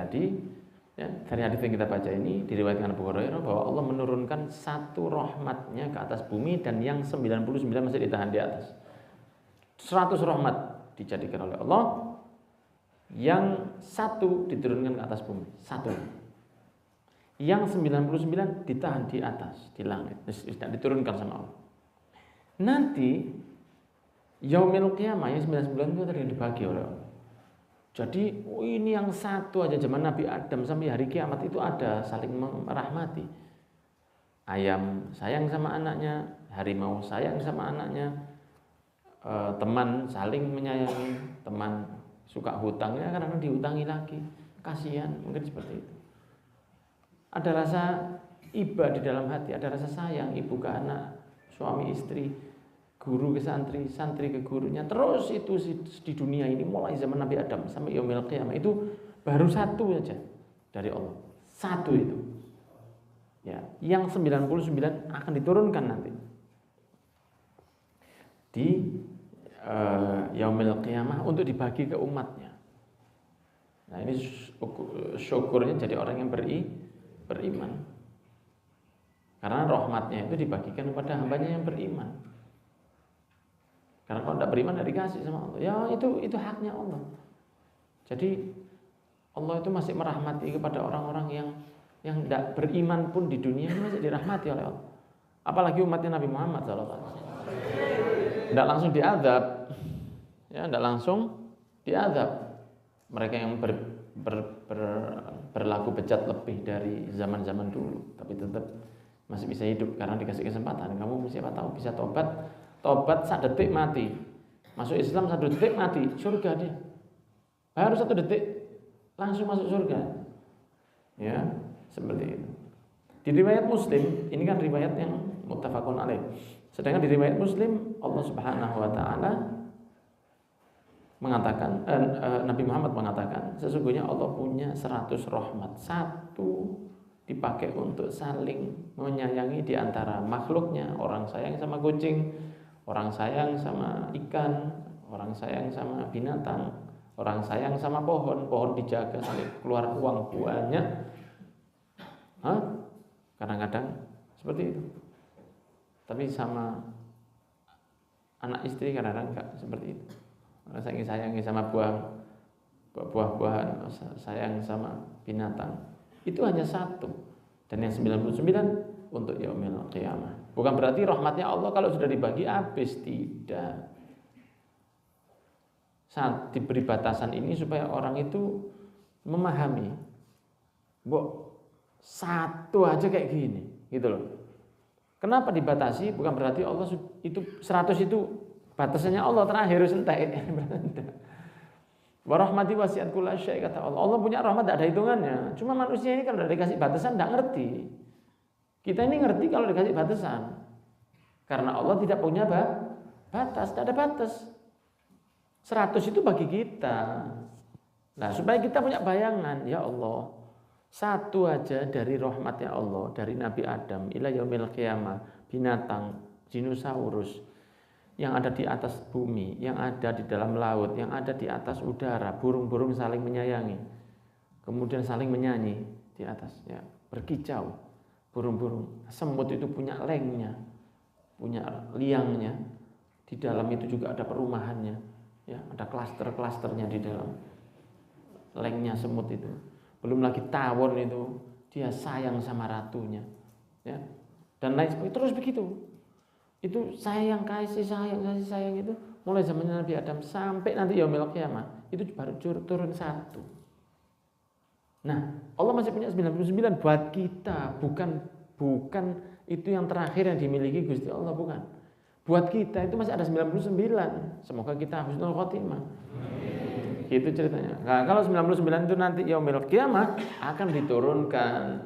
tadi, ya, dari hadis yang kita baca ini diriwayatkan Abu Hurairah bahwa Allah menurunkan satu rahmatnya ke atas bumi dan yang 99 masih ditahan di atas. 100 rahmat dijadikan oleh Allah, yang satu diturunkan ke atas bumi, satu. Yang 99 ditahan di atas, di langit, tidak diturunkan sama Allah. Nanti yaumil qiyamah yang 99 itu tadi dibagi oleh Allah. Jadi ini yang satu aja zaman Nabi Adam sampai hari kiamat itu ada saling merahmati. Ayam sayang sama anaknya, harimau sayang sama anaknya, teman saling menyayangi, teman suka hutangnya karena dihutangi lagi, kasihan, mungkin seperti itu. Ada rasa iba di dalam hati, ada rasa sayang ibu ke anak, suami istri, guru ke santri, santri ke gurunya. Terus itu di dunia ini mulai zaman Nabi Adam sampai yaumil qiyamah itu baru satu saja dari Allah. Satu itu. Ya, yang 99 akan diturunkan nanti di yaumil qiyamah untuk dibagi ke umatnya. Nah, ini syukurnya jadi orang yang beriman. Karena rahmatnya itu dibagikan kepada hambanya yang beriman. Karena kalau tidak beriman tidak dikasih sama Allah. Ya itu haknya Allah. Jadi Allah itu masih merahmati kepada orang-orang yang tidak beriman pun di dunia ini masih dirahmati oleh Allah. Apalagi umatnya Nabi Muhammad SAW. Tidak langsung diazab, ya, tidak langsung diazab. Mereka yang berlaku bejat lebih dari zaman-zaman dulu, tapi tetap masih bisa hidup karena dikasih kesempatan. Kamu siapa tahu bisa tobat 1 detik mati, masuk Islam 1 detik mati, surga dia. Baru 1 detik langsung masuk surga. Ya, seperti itu. Di riwayat Muslim, ini kan riwayat yang muttafaqun alaih. Sedangkan di riwayat Muslim, Allah Subhanahu wa taala mengatakan, Nabi Muhammad mengatakan, sesungguhnya Allah punya 100 rahmat. Satu dipakai untuk saling menyayangi di antara makhluknya. Orang sayang sama kucing, orang sayang sama ikan, orang sayang sama binatang, orang sayang sama pohon dijaga sampai keluar uang buahnya. Kadang-kadang seperti itu. Tapi sama anak istri kadang-kadang enggak seperti itu. Sayangi sama buah-buahan, sayang sama binatang. Itu hanya satu. Dan yang 99 untuk yaumil qiyamah. Bukan berarti rahmatnya Allah kalau sudah dibagi habis, tidak. Saat diberi batasan ini supaya orang itu memahami, satu aja kayak gini, gitu loh. Kenapa dibatasi? Bukan berarti Allah itu 100 itu batasannya Allah terakhir entek. Wa rahmati wasi'at kulla syai' kata Allah. Allah punya rahmat tidak ada hitungannya. Cuma manusia ini kalau dikasih batasan tidak ngerti. Kita ini ngerti kalau dikasih batasan. Karena Allah tidak punya batas, tidak ada batas. 100 itu bagi kita. Nah, supaya kita punya bayangan, ya Allah, satu aja dari rahmatnya Allah, dari Nabi Adam ila yaumil qiyamah, binatang, dinosaurus yang ada di atas bumi, yang ada di dalam laut, yang ada di atas udara, burung-burung saling menyayangi, kemudian saling menyanyi di atas, ya, berkicau, burung-burung. Semut itu punya lengnya, punya liangnya, di dalam itu juga ada perumahannya, ya, ada klaster-klasternya di dalam lengnya semut itu. Belum lagi tawon itu, dia sayang sama ratunya, ya, dan lain sebagainya. Terus begitu. Itu sayang, kasih sayang itu mulai zaman Nabi Adam sampai nanti yaumil qiyamah itu baru turun satu. Nah, Allah masih punya 99 buat kita, bukan itu yang terakhir yang dimiliki Gusti Allah, bukan. Buat kita itu masih ada 99. Semoga kita husnul khotimah. Gitu ceritanya. Nah, kalau 99 itu nanti yaumil qiyamah akan diturunkan.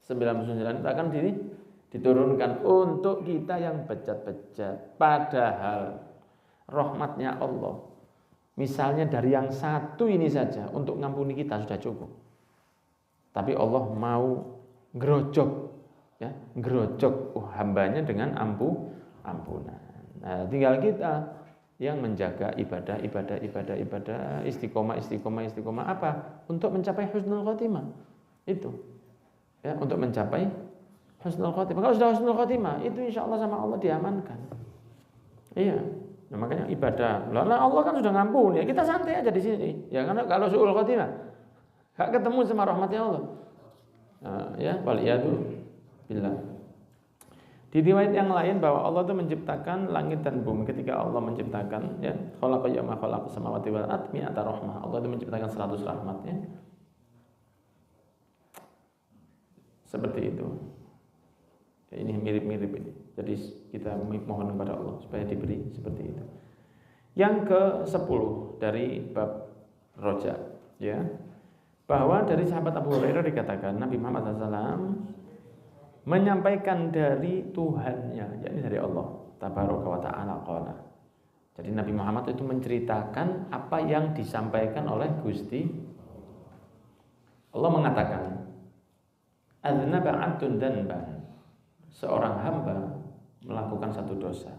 99 itu akan diturunkan untuk kita yang bejat-bejat. Padahal rahmatnya Allah, misalnya dari yang satu ini saja untuk ngampuni kita sudah cukup. Tapi Allah mau ngerojok, ya, ngerojok hambanya dengan ampunan. Nah, tinggal kita yang menjaga ibadah istiqomah apa? Untuk mencapai husnul khotimah. Itu. Ya, untuk mencapai husnul khotimah. Kalau sudah husnul khotimah, itu insya Allah sama Allah diamankan. Iya. Nah, makanya ibadah. Lah Allah kan sudah ngampuni. Ya, kita santai aja di sini. Ya karena kalau suul khotimah, gak ketemu sama rahmatnya Allah. Nah, ya, waliyadu billah. Di riwayat yang lain bahwa Allah itu menciptakan langit dan bumi. Ketika Allah menciptakan, ya, khalaqa yawma khalaqa samawati wal ardi mi'ata rahmah. Allah itu menciptakan 100 rahmat, ya. Seperti itu. Ya, ini mirip-mirip ini. Jadi kita mohon kepada Allah supaya diberi seperti itu. Yang ke-10 dari bab roja, ya. Bahwa dari sahabat Abu Hurairah dikatakan Nabi Muhammad SAW menyampaikan dari Tuhannya, yakni dari Allah tabaraka wa ta'ala qala. Jadi Nabi Muhammad itu menceritakan apa yang disampaikan oleh Gusti Allah. Mengatakan adzna ba'atun danban, seorang hamba melakukan satu dosa,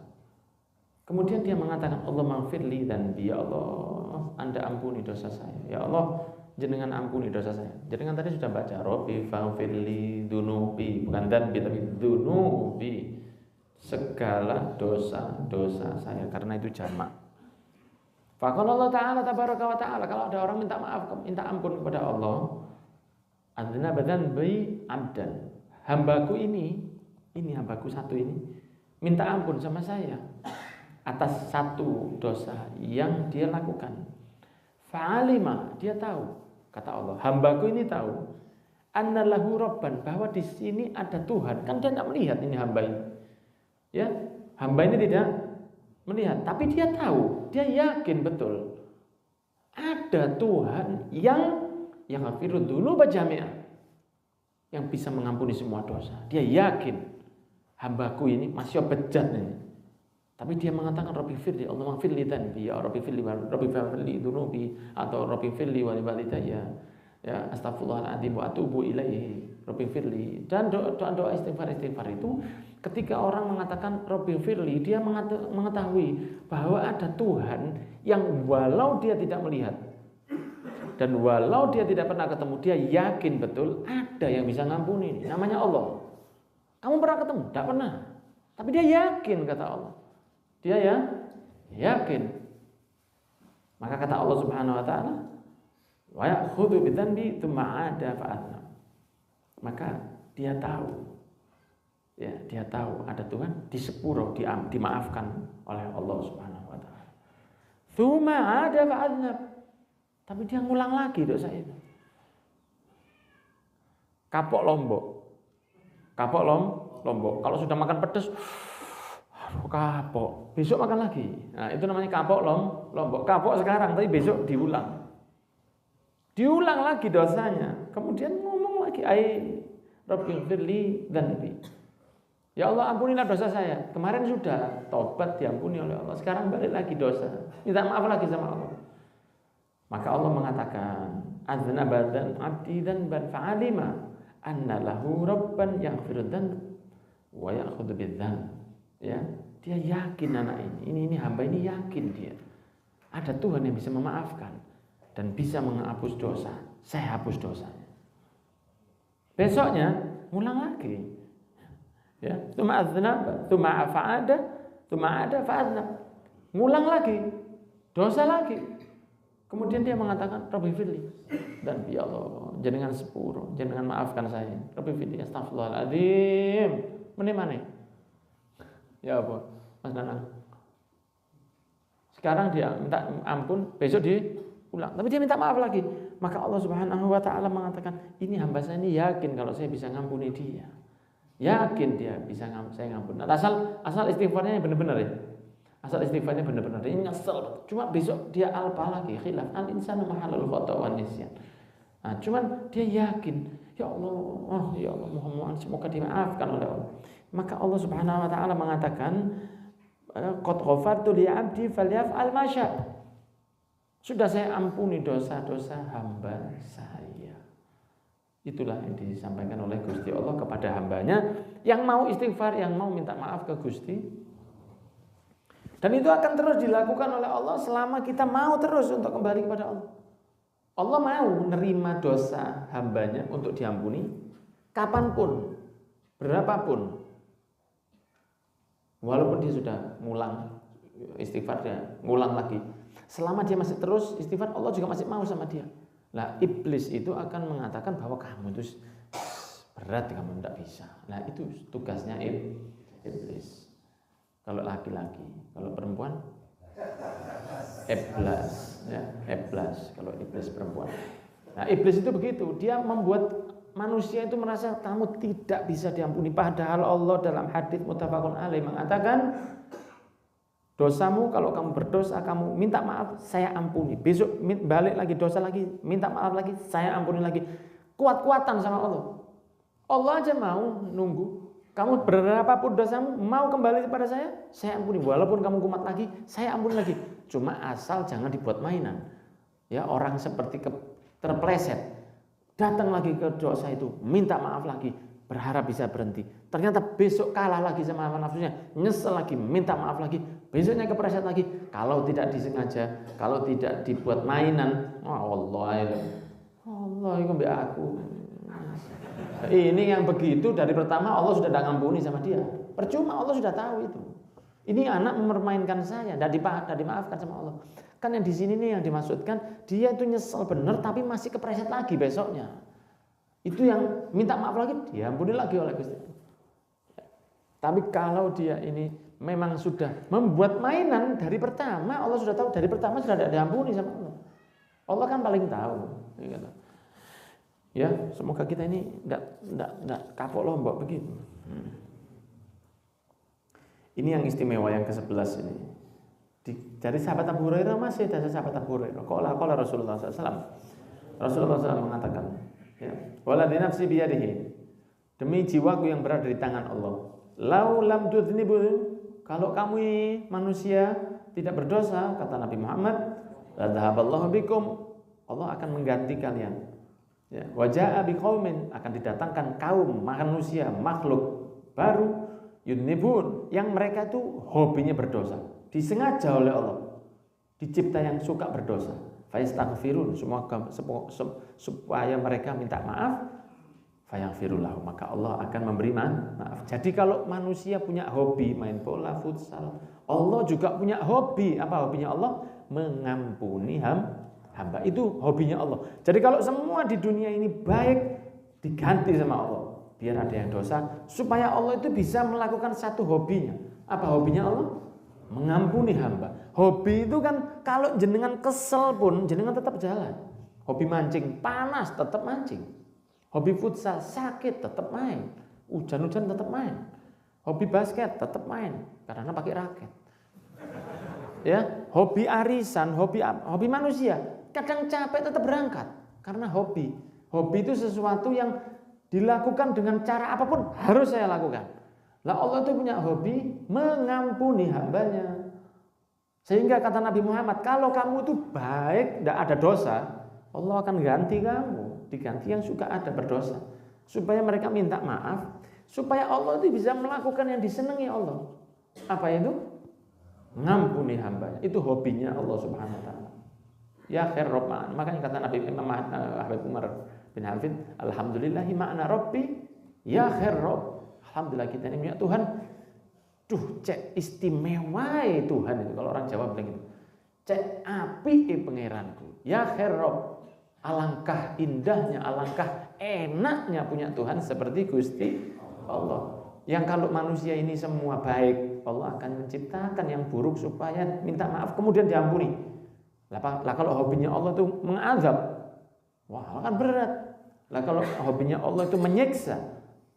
kemudian dia mengatakan Allah maghfirli dzanbi, ya Allah Anda ampuni dosa saya, ya Allah jenengan ampuni dosa saya. Jenengan tadi sudah baca Rabbi faghfirli dunubi, bukan dzanbi tapi dunubi, segala dosa-dosa saya, karena itu jamak. Faqala Allah Ta'ala tabaraka wa ta'ala, kalau ada orang minta maaf, minta ampun kepada Allah, adzna dzanbi abdan, hambaku ini hambaku satu ini minta ampun sama saya atas satu dosa yang dia lakukan. Fa'alima, dia tahu, kata Allah, hambaku ini tahu, annalahu rabban, bahwa di sini ada Tuhan. Kan dia tidak melihat ini hamba ini. Ya, hamba ini tidak melihat, tapi dia tahu, dia yakin betul ada Tuhan yang ghafirud dzunuba jami'ah, yang bisa mengampuni semua dosa. Dia yakin hambaku ini masih bejat ini. Tapi dia mengatakan Rabbi firli, Allah maghfirli dzanbi, ya Rabbi firli dzunubi, atau Rabbi firli wa liwalidayya, ya astaghfirullahaladzim wa atubu ilaihi, Rabbi firli. Dan doa istighfar itu ketika orang mengatakan Rabbi firli, dia mengetahui bahwa ada Tuhan yang walau dia tidak melihat dan walau dia tidak pernah ketemu, dia yakin betul ada yang bisa ngampuni. Namanya Allah. Kamu pernah ketemu? Tidak pernah. Tapi dia yakin, kata Allah. Dia ya yakin. Maka kata Allah Subhanahu wa taala, wa ya'khudhu bidzanbi tsumma 'ada fa'adna. Maka dia tahu. Ya, dia tahu ada Tuhan, di sepuro dimaafkan oleh Allah Subhanahu wa taala. Tsumma 'ada fa'adna. Tapi dia ngulang lagi dosa itu. Kapok lombok. Kalau sudah makan pedas, kapok, besok makan lagi. Nah, itu namanya kapok lombok. Kapok sekarang, tapi besok diulang lagi dosanya. Kemudian ngomong lagi, Rabbighfirli dzanbi, ya Allah ampunilah dosa saya. Kemarin sudah tobat diampuni oleh Allah, sekarang balik lagi dosa, minta maaf lagi sama Allah. Maka Allah mengatakan, aznaba dzan abdi dzanban fa'alima anna lahu rabban yaghfiru dzanb wa ya'khudhu bidzanb. Ya, dia yakin anak ini hamba ini yakin dia ada Tuhan yang bisa memaafkan dan bisa menghapus dosa. Saya hapus dosanya. Besoknya ngulang lagi. Ya, tsumma aznab, tsumma fa'ada, tsumma ada fa'aznab. Ngulang lagi. Dosa lagi. Kemudian dia mengatakan Rabbi firli, dan ya Allah jenengan sepuro, jenengan maafkan saya. Rabbi firli, astagfirullahaladzim. Menimane? Ya apa, Mas Nanang? Sekarang dia minta ampun, besok diulang. Tapi dia minta maaf lagi. Maka Allah Subhanahu wa ta'ala mengatakan, ini hamba saya ini yakin kalau saya bisa ngampuni dia. Yakin dia bisa saya ngampuni. Asal istighfarnya benar-benar ya. Asal istighfarnya benar-benar. Ini nyesel. Cuma besok dia alpa lagi. Khilaf al-insanu mahalul khata' wan nisyan. Nah, cuman dia yakin, ya Allah, Muhammad, semoga dimaafkan oleh Allah. Maka Allah Subhanahu wa taala mengatakan, qad ghafartu li 'abdi falyaf'al ma syaa. Sudah saya ampuni dosa-dosa hamba saya. Itulah yang disampaikan oleh Gusti Allah kepada hambanya yang mau istighfar, yang mau minta maaf ke Gusti Dan itu akan terus dilakukan oleh Allah selama kita mau terus untuk kembali kepada Allah. Allah mau nerima dosa hambanya untuk diampuni kapanpun, berapapun. Walaupun dia sudah ngulang istighfar, dia ngulang lagi. Selama dia masih terus istighfar, Allah juga masih mau sama dia. Nah, iblis itu akan mengatakan bahwa kamu itu berat, kamu tidak bisa. Nah, itu tugasnya iblis. Kalau laki-laki, kalau perempuan iblis, ya, iblis. Kalau iblis perempuan. Nah, iblis itu begitu, dia membuat manusia itu merasa kamu tidak bisa diampuni. Padahal Allah dalam hadis muttafaqun alaih mengatakan, dosamu kalau kamu berdosa, kamu minta maaf, saya ampuni. Besok balik lagi dosa lagi, minta maaf lagi, saya ampuni lagi. Kuat-kuatan sama Allah. Allah aja mau nunggu. Kamu berapapun dosamu, mau kembali kepada saya ampuni. Walaupun kamu kumat lagi, saya ampuni lagi. Cuma asal jangan dibuat mainan. Ya, orang seperti terpleset, datang lagi ke dosa itu, minta maaf lagi, berharap bisa berhenti. Ternyata besok kalah lagi sama hawa nafsunya, nyesel lagi, minta maaf lagi, besoknya kepleset lagi. Kalau tidak disengaja, kalau tidak dibuat mainan, Allah itu mbak aku. Ini yang begitu dari pertama Allah sudah tidak ngampuni sama dia. Percuma, Allah sudah tahu itu. Ini anak mempermainkan saya, tidak dimaafkan sama Allah. Kan yang di sini nih yang dimaksudkan, dia itu nyesel benar tapi masih kepreset lagi besoknya. Itu yang minta maaf lagi, diampuni lagi oleh Gusti. Tapi kalau dia ini memang sudah membuat mainan dari pertama, Allah sudah tahu dari pertama sudah tidak diampuni sama Allah. Allah kan paling tahu. Ya, semoga kita ini enggak kapok lombok begitu. Ini yang istimewa yang ke-11 ini. Dari sahabat Abu Hurairah masih ada sahabat Abu Hurairah. Qala Rasulullah SAW. Rasulullah SAW mengatakan, ya, waladhi nafsi biyadihi, demi jiwaku yang berada di tangan Allah. Lau lam tudhnibu, kalau kamu manusia tidak berdosa, kata Nabi Muhammad, la dhahaballahu bikum, Allah akan mengganti kalian. Ya, wajaa biqaumin, akan didatangkan kaum manusia makhluk baru yudnibun, yang mereka itu hobinya berdosa, disengaja oleh Allah, dicipta yang suka berdosa. Fayastaghfirun, supaya mereka minta maaf, fayaghfirullahu, maka Allah akan memberi maaf. Jadi kalau manusia punya hobi main bola, futsal, Allah juga punya hobi. Apa hobinya Allah? Mengampuni hamba. Itu hobinya Allah. Jadi kalau semua di dunia ini baik, diganti sama Allah. Biar ada yang dosa, supaya Allah itu bisa melakukan satu hobinya. Apa hobinya Allah? Mengampuni hamba. Hobi itu kan kalau jenengan kesel pun jenengan tetap jalan. Hobi mancing, panas tetap mancing. Hobi futsal, sakit tetap main. Hujan-hujan tetap main. Hobi basket tetap main karena pakai raket. Ya, hobi arisan, hobi manusia, kadang capek tetap berangkat karena hobi. Hobi itu sesuatu yang dilakukan dengan cara apapun harus saya lakukan. Lah Allah itu punya hobi mengampuni hambanya. Sehingga kata Nabi Muhammad, kalau kamu itu baik, tidak ada dosa, Allah akan ganti kamu, diganti yang suka ada berdosa. Supaya mereka minta maaf, supaya Allah itu bisa melakukan yang disenangi Allah. Apa itu? Ngampuni hambanya. Itu hobinya Allah Subhanahu wa taala. Ya khair Rahman. Makanya kata Nabi Imam Ahmad Umar bin Hafid, alhamdulillahi ma'na rabbi ya khair Rabb. Alhamdulillah kita ini punya Tuhan. Duh, cek istimewa Tuhan itu. Kalau orang Jawa bilang gitu. Cek api pangeranku. Ya khair Rabb. Alangkah indahnya, alangkah enaknya punya Tuhan seperti Gusti Allah. Yang kalau manusia ini semua baik, Allah akan menciptakan yang buruk supaya minta maaf kemudian diampuni. Lah kalau hobinya Allah itu mengazab, wah kan berat. Lah kalau hobinya Allah itu menyiksa,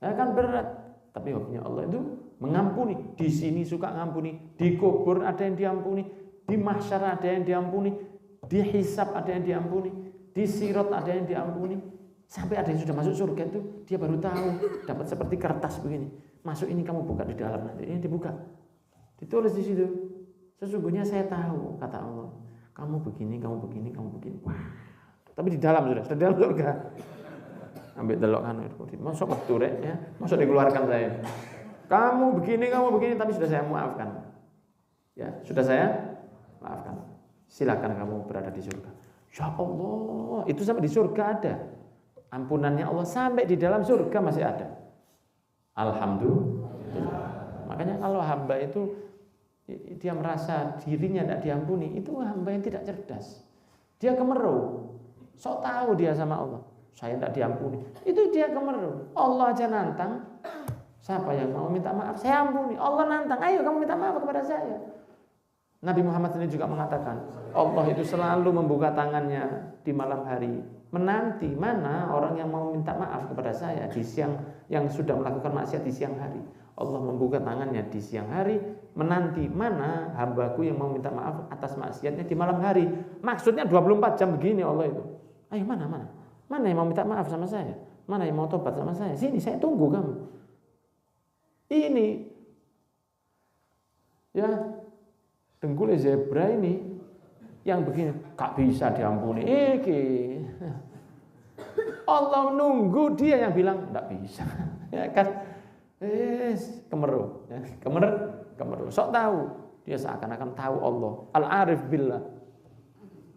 kan berat. Tapi hobinya Allah itu mengampuni. Di sini suka ngampuni, di kubur ada yang diampuni, di mahsyar ada yang diampuni, di hisab ada yang diampuni, di sirat ada yang diampuni. Sampai ada yang sudah masuk surga itu dia baru tahu, dapat seperti kertas begini. Masuk ini kamu buka di dalam nanti. Ini dibuka. Ditulis di situ. Sesungguhnya saya tahu, kata Allah. Kamu begini, kamu begini, kamu begini. Wah. Tapi di dalam sudah di dalam surga. Ambil delok kan itu. Masuk waktu ya. Masuk dikeluarkan saya. Kamu begini, tapi sudah saya maafkan. Ya, sudah saya maafkan. Silakan kamu berada di surga. Ya Allah, itu sampai di surga ada. Ampunannya Allah sampai di dalam surga masih ada. Alhamdulillah. Makanya kalau hamba itu dia merasa dirinya tidak diampuni, itu hamba yang tidak cerdas. Dia kemeru. Sok tahu dia sama Allah. Saya tidak diampuni. Itu dia kemeru. Allah aja nantang. Siapa yang mau minta maaf? Saya ampuni. Allah nantang. Ayo kamu minta maaf kepada saya. Nabi Muhammad ini juga mengatakan, Allah itu selalu membuka tangannya di malam hari, menanti mana orang yang mau minta maaf kepada saya di siang, yang sudah melakukan maksiat di siang hari. Allah membuka tangannya di siang hari, menanti mana hambaku yang mau minta maaf atas maksiatnya di malam hari. Maksudnya 24 jam begini Allah itu. Ayo mana yang mau minta maaf sama saya? Mana yang mau tobat sama saya? Sini, saya tunggu kamu. Ini ya, dengkulnya zebra ini yang begini, gak bisa diampuni. Allah nunggu dia yang bilang enggak bisa. Ya kan? Kemeru, ya. Kemeru. Sok tahu. Dia seakan-akan tahu Allah. Al-arif billah.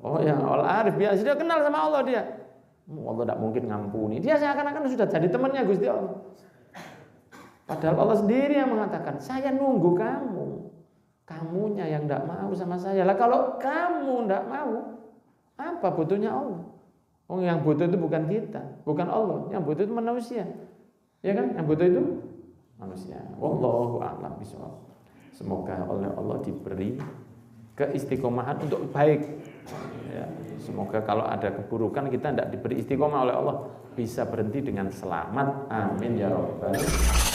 Oh ya, Al-arif billah. Dia kenal sama Allah dia. Allah enggak mungkin ngampuni. Dia seakan-akan sudah jadi temannya Gusti Allah. Padahal Allah sendiri yang mengatakan, saya nunggu kamu. Kamunya yang tidak mau sama saya. Lah kalau kamu tidak mau, apa butuhnya Allah? Oh, yang butuh itu bukan kita, bukan Allah. Yang butuh itu manusia. Ya kan? Yang butuh itu manusia. Wallahu a'lam bishawab. Semoga oleh Allah diberi keistiqomahan untuk baik. Ya, semoga kalau ada keburukan kita tidak diberi istiqomah oleh Allah, bisa berhenti dengan selamat. Amin ya rabbal alamin.